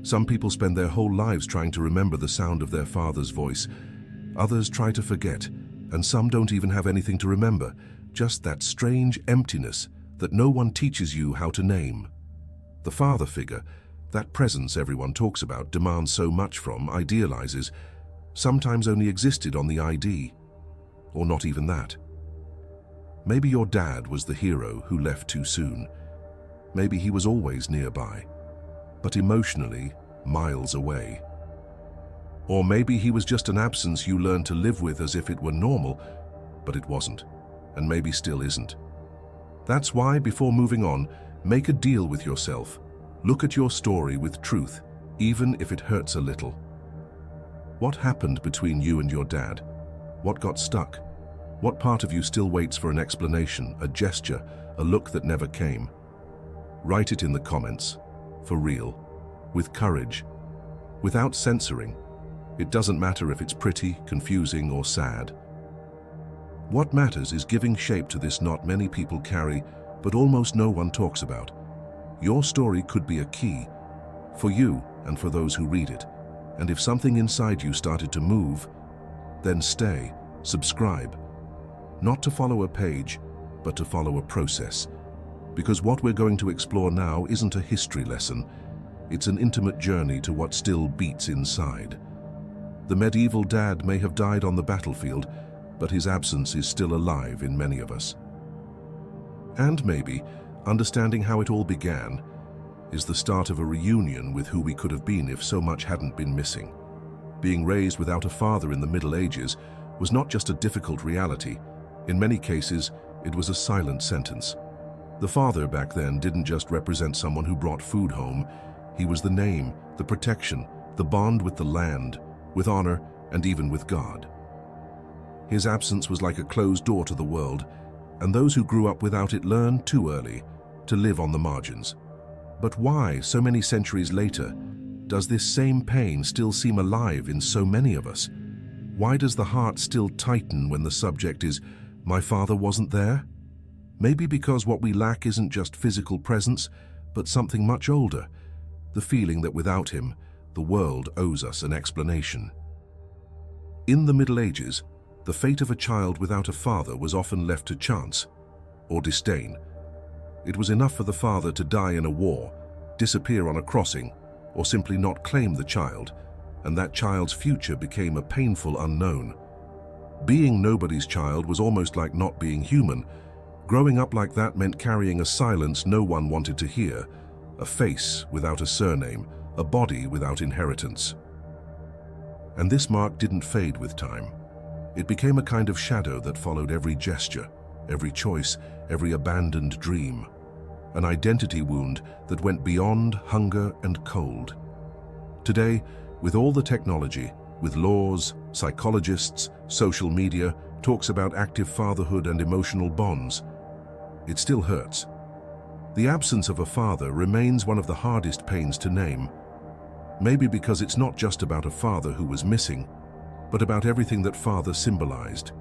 Some people spend their whole lives trying to remember the sound of their father's voice. Others try to forget, and some don't even have anything to remember, just that strange emptiness that no one teaches you how to name. The father figure, that presence everyone talks about, demands so much from, idealizes, sometimes only existed on the ID, or not even that. Maybe your dad was the hero who left too soon. Maybe he was always nearby, but emotionally miles away. Or maybe he was just an absence you learned to live with as if it were normal, but it wasn't, and maybe still isn't. That's why, before moving on, make a deal with yourself. Look at your story with truth, even if it hurts a little. What happened between you and your dad? What got stuck? What part of you still waits for an explanation, a gesture, a look that never came? Write it in the comments, for real, with courage, without censoring. It doesn't matter if it's pretty, confusing, or sad. What matters is giving shape to this knot many people carry, but almost no one talks about. Your story could be a key, for you and for those who read it. And if something inside you started to move, then stay, subscribe. Not to follow a page, but to follow a process. Because what we're going to explore now isn't a history lesson. It's an intimate journey to what still beats inside. The medieval dad may have died on the battlefield, but his absence is still alive in many of us. And maybe, understanding how it all began is the start of a reunion with who we could have been if so much hadn't been missing. Being raised without a father in the Middle Ages was not just a difficult reality. In many cases, it was a silent sentence. The father back then didn't just represent someone who brought food home. He was the name, the protection, the bond with the land, with honor, and even with God. His absence was like a closed door to the world, and those who grew up without it learned too early to live on the margins. But why, so many centuries later, does this same pain still seem alive in so many of us? Why does the heart still tighten when the subject is, "My father wasn't there"? Maybe because what we lack isn't just physical presence, but something much older, the feeling that without him, the world owes us an explanation. In the Middle Ages, the fate of a child without a father was often left to chance or disdain. It was enough for the father to die in a war, disappear on a crossing, or simply not claim the child, and that child's future became a painful unknown. Being nobody's child was almost like not being human. Growing up like that meant carrying a silence no one wanted to hear, a face without a surname, a body without inheritance. And this mark didn't fade with time. It became a kind of shadow that followed every gesture, every choice, every abandoned dream. An identity wound that went beyond hunger and cold. Today, with all the technology, with laws, psychologists, social media, talks about active fatherhood and emotional bonds, it still hurts. The absence of a father remains one of the hardest pains to name. Maybe because it's not just about a father who was missing, but about everything that father symbolized.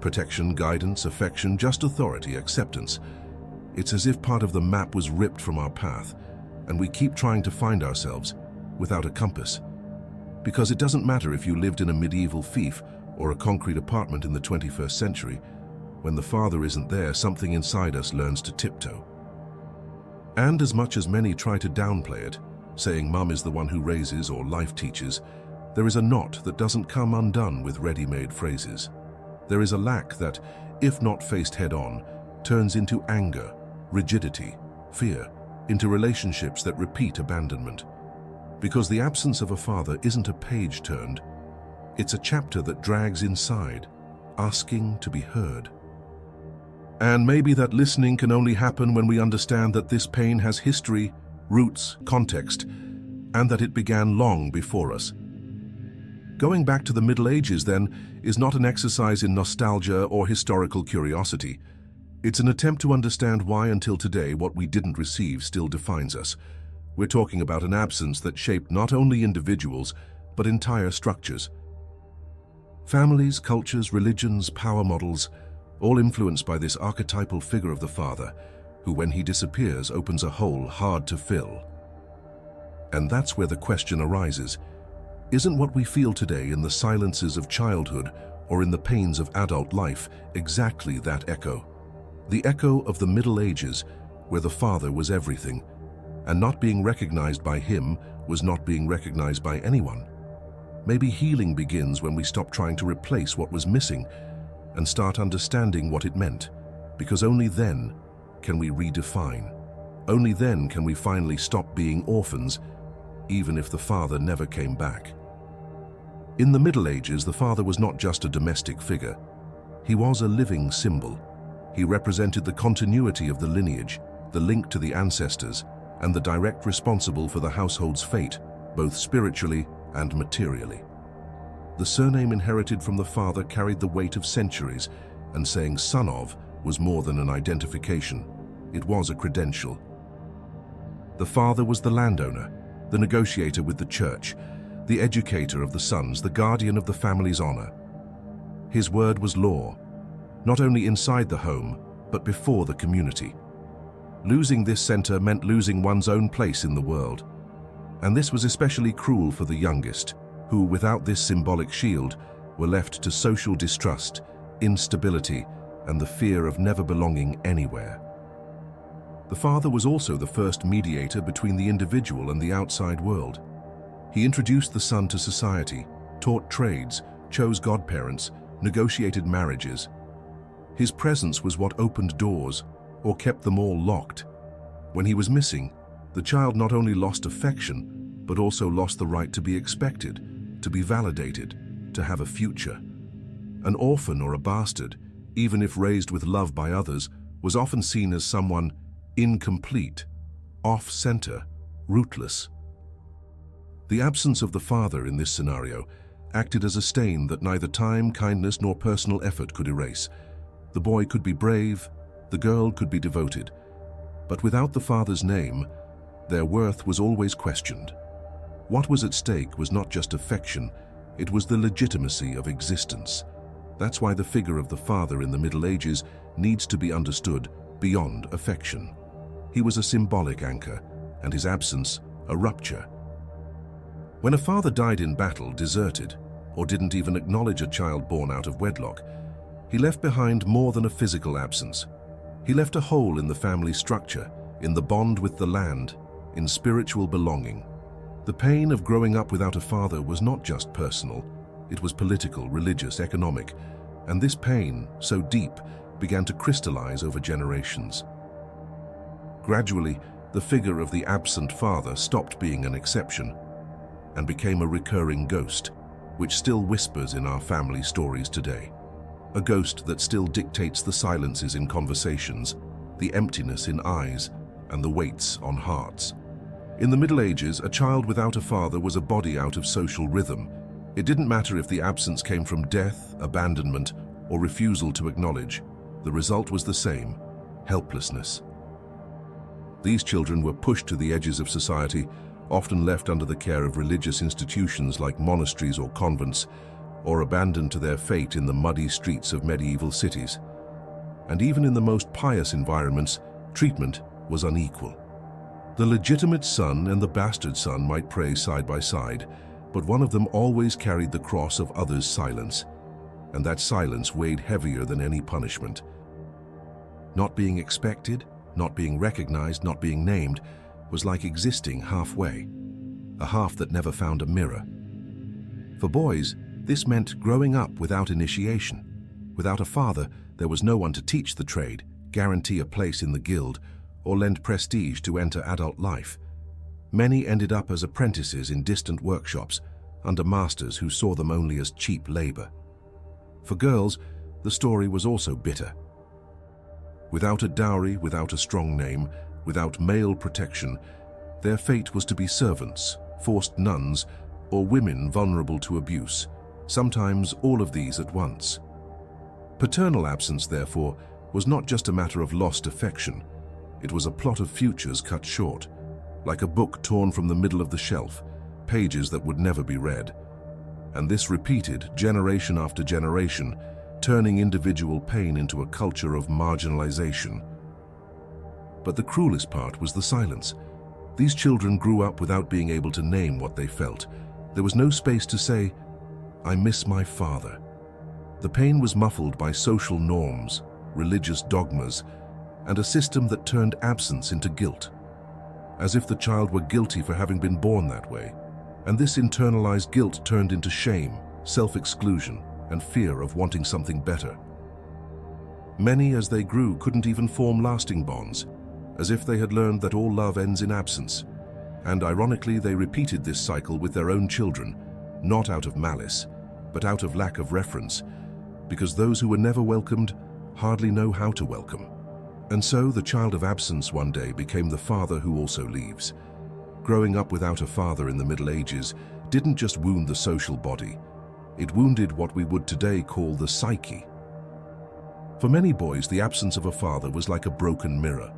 Protection, guidance, affection, just authority, acceptance. It's as if part of the map was ripped from our path, and we keep trying to find ourselves without a compass. Because it doesn't matter if you lived in a medieval fief or a concrete apartment in the 21st century, when the father isn't there, something inside us learns to tiptoe. And as much as many try to downplay it, saying mum is the one who raises or life teaches, there is a knot that doesn't come undone with ready-made phrases. There is a lack that, if not faced head-on, turns into anger, rigidity, fear, into relationships that repeat abandonment. Because the absence of a father isn't a page turned, it's a chapter that drags inside, asking to be heard. And maybe that listening can only happen when we understand that this pain has history, roots, context, and that it began long before us. Going back to the Middle Ages, then, is not an exercise in nostalgia or historical curiosity. It's an attempt to understand why until today what we didn't receive still defines us. We're talking about an absence that shaped not only individuals, but entire structures. Families, cultures, religions, power models, all influenced by this archetypal figure of the father, who when he disappears opens a hole hard to fill. And that's where the question arises. Isn't what we feel today in the silences of childhood or in the pains of adult life exactly that echo? The echo of the Middle Ages, where the father was everything, and not being recognized by him was not being recognized by anyone. Maybe healing begins when we stop trying to replace what was missing and start understanding what it meant, because only then can we redefine. Only then can we finally stop being orphans, even if the father never came back. In the Middle Ages, the father was not just a domestic figure. He was a living symbol. He represented the continuity of the lineage, the link to the ancestors, and the direct responsible for the household's fate, both spiritually and materially. The surname inherited from the father carried the weight of centuries, and saying "son of" was more than an identification. It was a credential. The father was the landowner, the negotiator with the church, the educator of the sons, the guardian of the family's honor. His word was law, not only inside the home, but before the community. Losing this center meant losing one's own place in the world. And this was especially cruel for the youngest, who, without this symbolic shield, were left to social distrust, instability, and the fear of never belonging anywhere. The father was also the first mediator between the individual and the outside world. He introduced the son to society, taught trades, chose godparents, negotiated marriages. His presence was what opened doors, or kept them all locked. When he was missing, the child not only lost affection, but also lost the right to be expected, to be validated, to have a future. An orphan or a bastard, even if raised with love by others, was often seen as someone incomplete, off-center, rootless. The absence of the father in this scenario acted as a stain that neither time, kindness, nor personal effort could erase. The boy could be brave, the girl could be devoted, but without the father's name, their worth was always questioned. What was at stake was not just affection, it was the legitimacy of existence. That's why the figure of the father in the Middle Ages needs to be understood beyond affection. He was a symbolic anchor, and his absence a rupture. When a father died in battle, deserted, or didn't even acknowledge a child born out of wedlock, he left behind more than a physical absence. He left a hole in the family structure, in the bond with the land, in spiritual belonging. The pain of growing up without a father was not just personal, it was political, religious, economic, and this pain, so deep, began to crystallize over generations. Gradually, the figure of the absent father stopped being an exception and became a recurring ghost, which still whispers in our family stories today. A ghost that still dictates the silences in conversations, the emptiness in eyes, and the weights on hearts. In the Middle Ages, a child without a father was a body out of social rhythm. It didn't matter if the absence came from death, abandonment, or refusal to acknowledge. The result was the same: helplessness. These children were pushed to the edges of society, often left under the care of religious institutions like monasteries or convents, or abandoned to their fate in the muddy streets of medieval cities. And even in the most pious environments, treatment was unequal. The legitimate son and the bastard son might pray side by side, but one of them always carried the cross of others' silence, and that silence weighed heavier than any punishment. Not being expected, not being recognized, not being named, was like existing halfway, a half that never found a mirror. For boys, this meant growing up without initiation. Without a father, there was no one to teach the trade, guarantee a place in the guild, or lend prestige to enter adult life. Many ended up as apprentices in distant workshops, under masters who saw them only as cheap labor. For girls, the story was also bitter. Without a dowry, without a strong name, without male protection, their fate was to be servants, forced nuns, or women vulnerable to abuse, sometimes all of these at once. Paternal absence, therefore, was not just a matter of lost affection. It was a plot of futures cut short, like a book torn from the middle of the shelf, pages that would never be read. And this repeated generation after generation, turning individual pain into a culture of marginalization. But the cruelest part was the silence. These children grew up without being able to name what they felt. There was no space to say, "I miss my father." The pain was muffled by social norms, religious dogmas, and a system that turned absence into guilt, as if the child were guilty for having been born that way. And this internalized guilt turned into shame, self-exclusion, and fear of wanting something better. Many, as they grew, couldn't even form lasting bonds, as if they had learned that all love ends in absence. And ironically, they repeated this cycle with their own children, not out of malice, but out of lack of reference, because those who were never welcomed hardly know how to welcome. And so the child of absence one day became the father who also leaves. Growing up without a father in the Middle Ages didn't just wound the social body, it wounded what we would today call the psyche. For many boys, the absence of a father was like a broken mirror.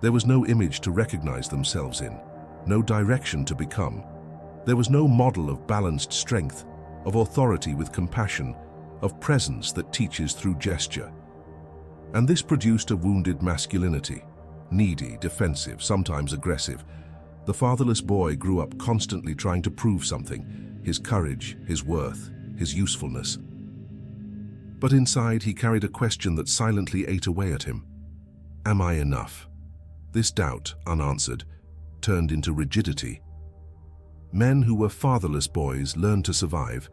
There was no image to recognize themselves in, no direction to become. There was no model of balanced strength, of authority with compassion, of presence that teaches through gesture. And this produced a wounded masculinity, needy, defensive, sometimes aggressive. The fatherless boy grew up constantly trying to prove something, his courage, his worth, his usefulness. But inside he carried a question that silently ate away at him. Am I enough? This doubt, unanswered, turned into rigidity. Men who were fatherless boys learned to survive,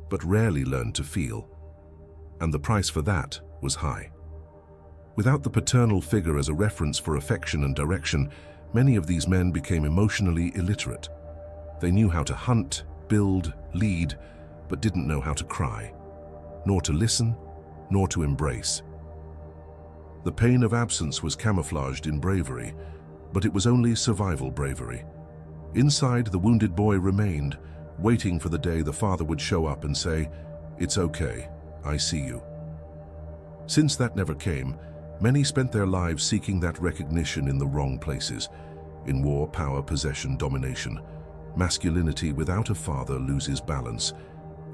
but rarely learned to feel. And the price for that was high. Without the paternal figure as a reference for affection and direction, many of these men became emotionally illiterate. They knew how to hunt, build, lead, but didn't know how to cry, nor to listen, nor to embrace. The pain of absence was camouflaged in bravery, but it was only survival bravery. Inside, the wounded boy remained, waiting for the day the father would show up and say, "It's okay, I see you." Since that never came, many spent their lives seeking that recognition in the wrong places. In war, power, possession, domination. Masculinity without a father loses balance.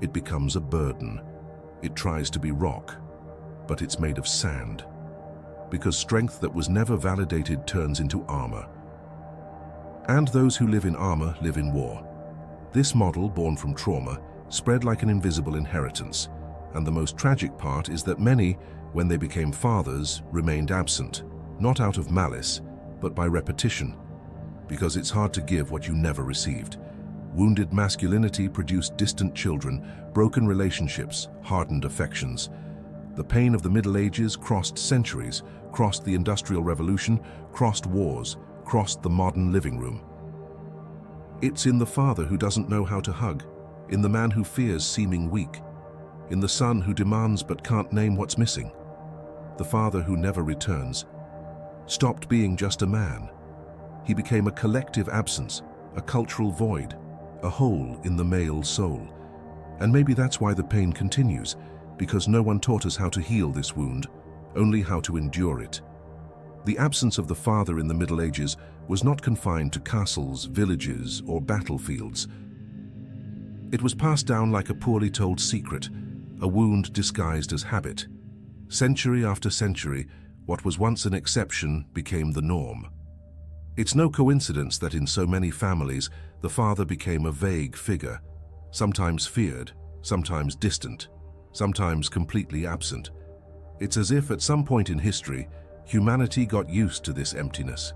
It becomes a burden. It tries to be rock, but it's made of sand. Because strength that was never validated turns into armor. And those who live in armor live in war. This model, born from trauma, spread like an invisible inheritance. And the most tragic part is that many, when they became fathers, remained absent, not out of malice, but by repetition. Because it's hard to give what you never received. Wounded masculinity produced distant children, broken relationships, hardened affections. The pain of the Middle Ages crossed centuries, crossed the Industrial Revolution, crossed wars, crossed the modern living room. It's in the father who doesn't know how to hug, in the man who fears seeming weak, in the son who demands but can't name what's missing. The father who never returns stopped being just a man. He became a collective absence, a cultural void, a hole in the male soul. And maybe that's why the pain continues, because no one taught us how to heal this wound, only how to endure it. The absence of the father in the Middle Ages was not confined to castles, villages, or battlefields. It was passed down like a poorly told secret, a wound disguised as habit. Century after century, what was once an exception became the norm. It's no coincidence that in so many families, the father became a vague figure, sometimes feared, sometimes distant, sometimes completely absent. It's as if at some point in history, humanity got used to this emptiness.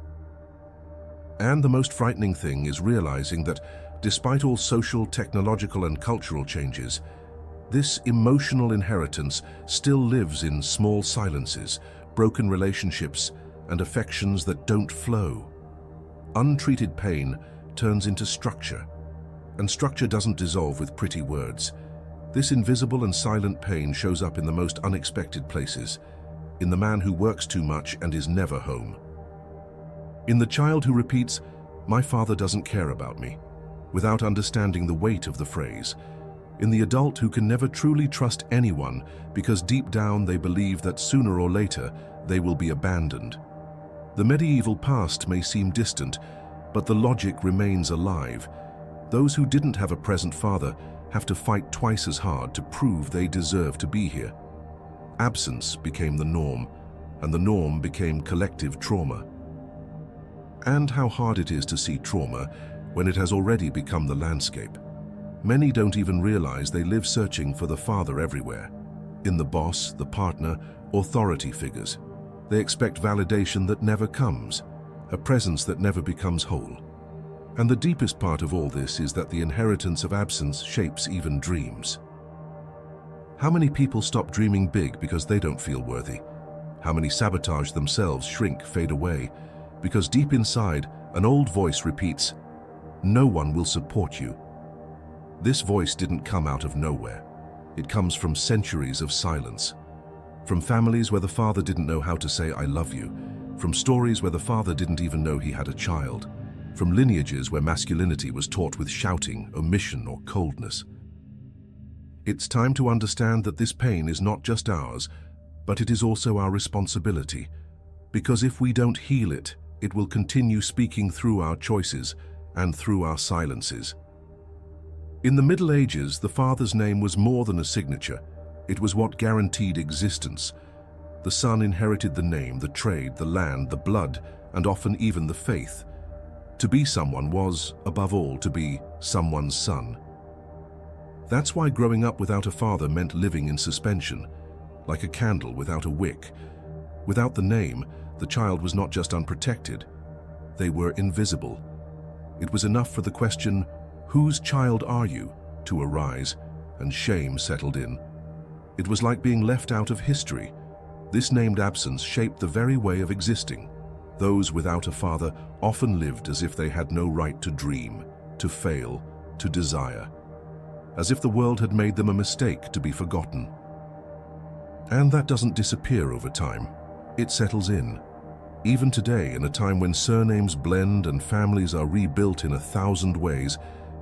And the most frightening thing is realizing that despite all social, technological, and cultural changes, this emotional inheritance still lives in small silences, broken relationships, and affections that don't flow. Untreated pain turns into structure, and structure doesn't dissolve with pretty words. This invisible and silent pain shows up in the most unexpected places, in the man who works too much and is never home. In the child who repeats, "My father doesn't care about me," without understanding the weight of the phrase. In the adult who can never truly trust anyone because deep down they believe that sooner or later they will be abandoned. The medieval past may seem distant, but the logic remains alive. Those who didn't have a present father have to fight twice as hard to prove they deserve to be here. Absence became the norm, and the norm became collective trauma. and how hard it is to see trauma when it has already become the landscape. Many don't even realize they live searching for the father everywhere. In the boss, the partner, authority figures. They expect validation that never comes, a presence that never becomes whole. And the deepest part of all this is that the inheritance of absence shapes even dreams. How many people stop dreaming big because they don't feel worthy? How many sabotage themselves, shrink, fade away, because deep inside, an old voice repeats, "No one will support you." This voice didn't come out of nowhere. It comes from centuries of silence. From families where the father didn't know how to say "I love you." From stories where the father didn't even know he had a child. From lineages where masculinity was taught with shouting, omission, or coldness. It's time to understand that this pain is not just ours, but it is also our responsibility. Because if we don't heal it, it will continue speaking through our choices and through our silences. In the Middle Ages, the father's name was more than a signature. It was what guaranteed existence. The son inherited the name, the trade, the land, the blood, and often even the faith. To be someone was, above all, to be someone's son. That's why growing up without a father meant living in suspension, like a candle without a wick. Without the name, the child was not just unprotected, they were invisible. It was enough for the question, "Whose child are you?" to arise, and shame settled in. It was like being left out of history. This named absence shaped the very way of existing. Those without a father often lived as if they had no right to dream, to fail, to desire. As if the world had made them a mistake to be forgotten. And that doesn't disappear over time. It settles in. Even today, in a time when surnames blend and families are rebuilt in 1,000 ways,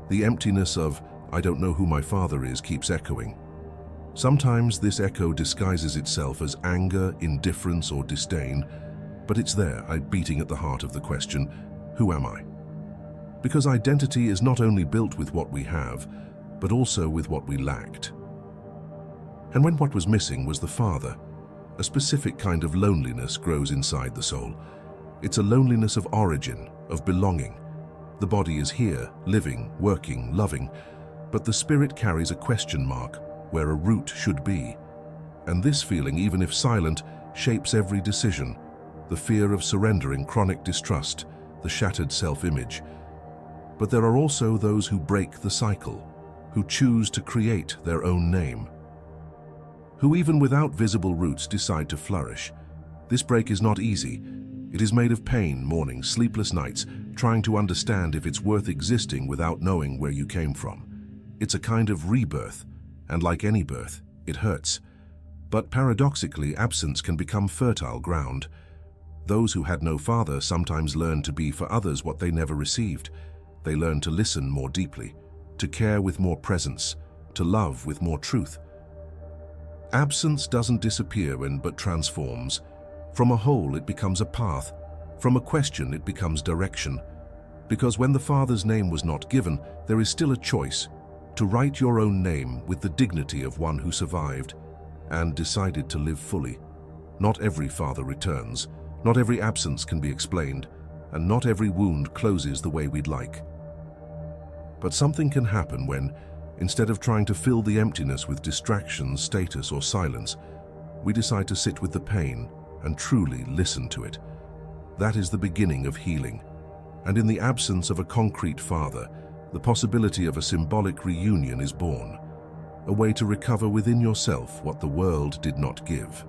the emptiness of "I don't know who my father is" keeps echoing. Sometimes this echo disguises itself as anger, indifference, or disdain, but it's there, beating at the heart of the question, who am I? Because identity is not only built with what we have, but also with what we lacked. And when what was missing was the father, a specific kind of loneliness grows inside the soul. It's a loneliness of origin, of belonging. The body is here, living, working, loving, but the spirit carries a question mark where a root should be. And this feeling, even if silent, shapes every decision. The fear of surrendering, chronic distrust, the shattered self-image. But there are also those who break the cycle, who choose to create their own name, who even without visible roots decide to flourish. This break is not easy. It is made of pain, mourning, sleepless nights, trying to understand if it's worth existing without knowing where you came from. It's a kind of rebirth, and like any birth, it hurts. But paradoxically, absence can become fertile ground. Those who had no father sometimes learn to be for others what they never received. They learn to listen more deeply, to care with more presence, to love with more truth. Absence doesn't disappear but transforms. From a hole it becomes a path. From a question it becomes direction. Because when the father's name was not given, there is still a choice to write your own name with the dignity of one who survived and decided to live fully. Not every father returns. Not every absence can be explained, and not every wound closes the way we'd like. But something can happen when, instead of trying to fill the emptiness with distractions, status, or silence, we decide to sit with the pain and truly listen to it. That is the beginning of healing. And in the absence of a concrete father, the possibility of a symbolic reunion is born, a way to recover within yourself what the world did not give.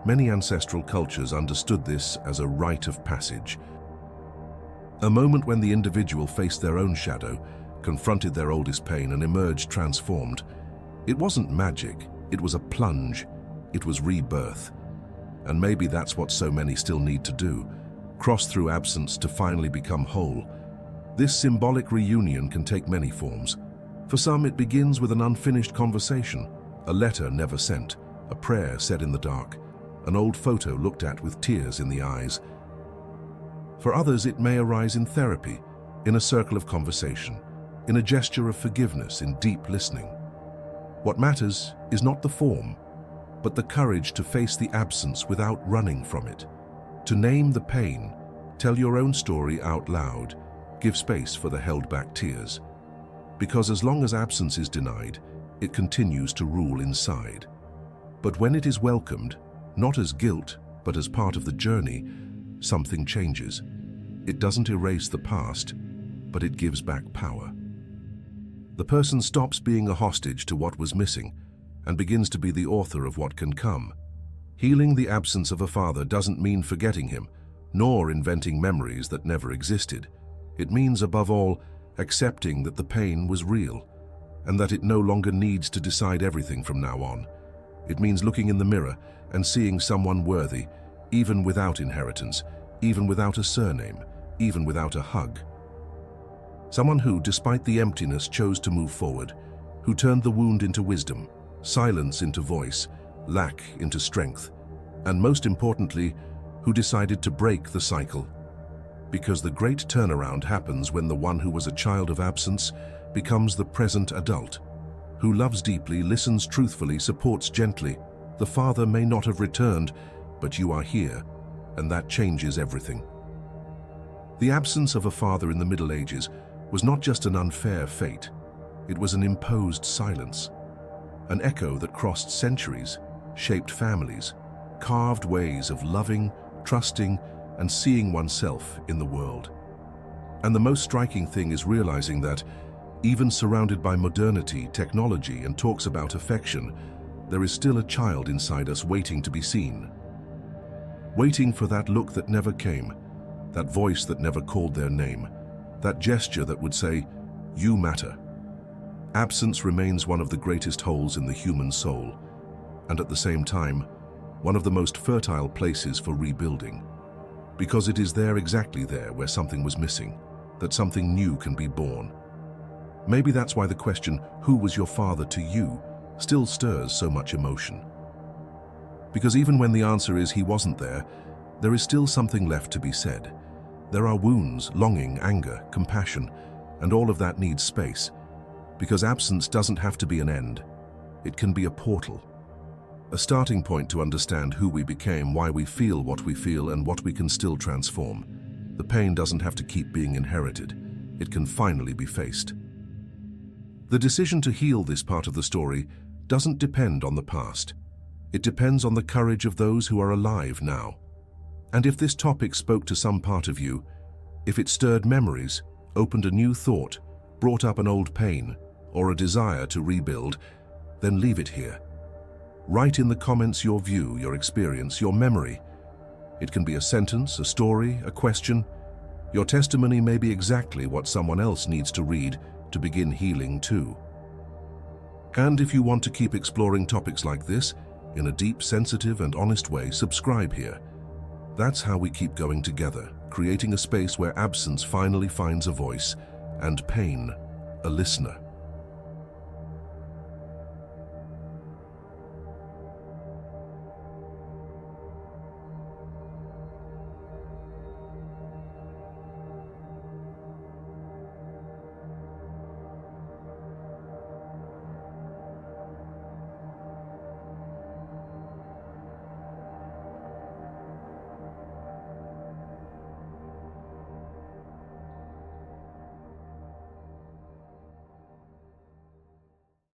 Many ancestral cultures understood this as a rite of passage, a moment when the individual faced their own shadow, confronted their oldest pain, and emerged transformed. It wasn't magic, it was a plunge, it was rebirth. And maybe that's what so many still need to do, cross through absence to finally become whole. This symbolic reunion can take many forms. For some, it begins with an unfinished conversation, a letter never sent, a prayer said in the dark, an old photo looked at with tears in the eyes. For others, it may arise in therapy, in a circle of conversation, in a gesture of forgiveness, in deep listening. What matters is not the form, but the courage to face the absence without running from it, to name the pain, Tell your own story out loud. Give space for the held-back tears. Because as long as absence is denied, it continues to rule inside. But when it is welcomed, not as guilt, but as part of the journey, something changes. It doesn't erase the past, but it gives back power. The person stops being a hostage to what was missing and begins to be the author of what can come. Healing the absence of a father doesn't mean forgetting him, nor inventing memories that never existed. It means, above all, accepting that the pain was real and that it no longer needs to decide everything from now on. It means looking in the mirror and seeing someone worthy, even without inheritance, even without a surname, even without a hug. Someone who, despite the emptiness, chose to move forward, who turned the wound into wisdom, silence into voice, lack into strength, and most importantly, who decided to break the cycle. Because the great turnaround happens when the one who was a child of absence becomes the present adult, who loves deeply, listens truthfully, supports gently. The father may not have returned, but you are here, and that changes everything. The absence of a father in the Middle Ages was not just an unfair fate, it was an imposed silence, an echo that crossed centuries, shaped families, carved ways of loving, trusting, and seeing oneself in the world. And the most striking thing is realizing that, even surrounded by modernity, technology, and talks about affection, there is still a child inside us waiting to be seen. Waiting for that look that never came, that voice that never called their name, that gesture that would say, "You matter." Absence remains one of the greatest holes in the human soul, and at the same time, one of the most fertile places for rebuilding. Because it is there, exactly there, where something was missing, that something new can be born. Maybe that's why the question, "Who was your father to you?" still stirs so much emotion. Because even when the answer is "he wasn't there," there is still something left to be said. There are wounds, longing, anger, compassion, and all of that needs space. Because absence doesn't have to be an end. It can be a portal. A starting point to understand who we became, why we feel what we feel, and what we can still transform. The pain doesn't have to keep being inherited. It can finally be faced. The decision to heal this part of the story doesn't depend on the past. It depends on the courage of those who are alive now. And if this topic spoke to some part of you, if it stirred memories, opened a new thought, brought up an old pain, or a desire to rebuild, then leave it here. Write in the comments your view, your experience, your memory. It can be a sentence, a story, a question. Your testimony may be exactly what someone else needs to read to begin healing too. And if you want to keep exploring topics like this in a deep, sensitive, and honest way, subscribe here. That's how we keep going together, creating a space where absence finally finds a voice and pain a listener.